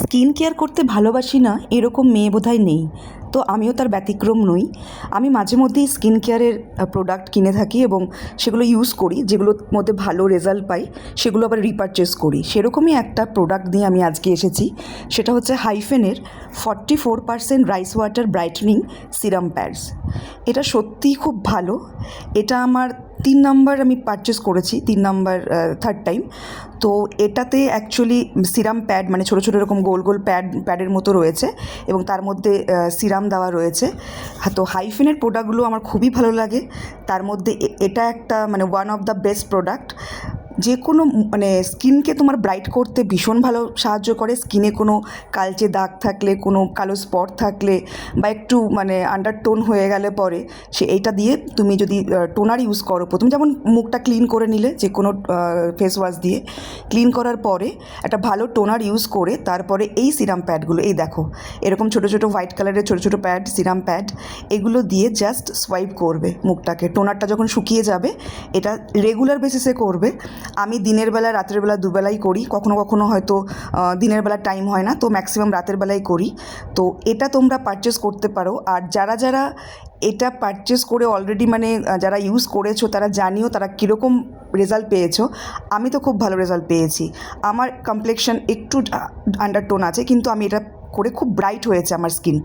Skin care করতে ভালোবাসি না এরকম মেয়ে বোধহয় নেই। তো আমিও তার ব্যতিক্রম নই। আমি মাঝে মধ্যেই স্কিন কেয়ারের প্রোডাক্ট কিনে থাকি এবং সেগুলো ইউজ করি, যেগুলোর মধ্যে ভালো রেজাল্ট পাই সেগুলো আবার রিপারচেস করি। সেরকমই একটা প্রোডাক্ট নিয়ে আমি আজকে এসেছি। সেটা হচ্ছে হাইফেনের 44% rice water brightening serum pads. এটা সত্যিই খুব ভালো। এটা আমার 3 নাম্বার আমি পারচেস করেছি, 3 নাম্বার থার্ড টাইম। তো এটাতে অ্যাকচুয়ালি সিরাম প্যাড, মানে ছোটো ছোটো এরকম গোল গোল প্যাডের মতো রয়েছে এবং তার মধ্যে সিরাম দেওয়া রয়েছে। তো হাইফেনের প্রোডাক্টগুলো আমার খুবই ভালো লাগে। তার মধ্যে এটা একটা মানে one of the best product. যে কোনো মানে স্কিনকে তোমার ব্রাইট করতে ভীষণ ভালো সাহায্য করে। স্কিনে কোনো কালচে দাগ থাকলে, কোনো কালো স্পট থাকলে বা একটু মানে আন্ডারটোন হয়ে গেলে পরে এইটা দিয়ে তুমি যদি টোনার ইউজ করো, প্রথমে যেমন মুখটা ক্লিন করে নিলে যে কোনো ফেস ওয়াশ দিয়ে ক্লিন করার পরে একটা ভালো টোনার ইউজ করে তারপরে এই সিরাম প্যাডগুলো, এই দেখো এরকম ছোটো ছোটো হোয়াইট কালারের ছোটো ছোটো প্যাড, সিরাম প্যাড, এগুলো দিয়ে জাস্ট সোয়াইপ করবে মুখটাকে। টোনারটা যখন শুকিয়ে যাবে, এটা রেগুলার বেসিসে করবে। আমি দিনের বেলা, রাতের বেলা দুবেলাই করি। কখনো কখনো হয়তো দিনের বেলা টাইম হয় না, তো ম্যাক্সিমাম রাতের বেলাই করি। তো এটা তোমরা পারচেস করতে পারো। আর যারা যারা এটা পারচেস করে অলরেডি মানে যারা ইউজ করেছো তারা জানিও তারা কীরকম রেজাল্ট পেয়েছো। আমি তো খুব ভালো রেজাল্ট পেয়েছি। আমার কমপ্লেকশন একটু আন্ডারটোন আছে, কিন্তু আমি এটা করে খুব ব্রাইট হয়েছে আমার স্কিনটা।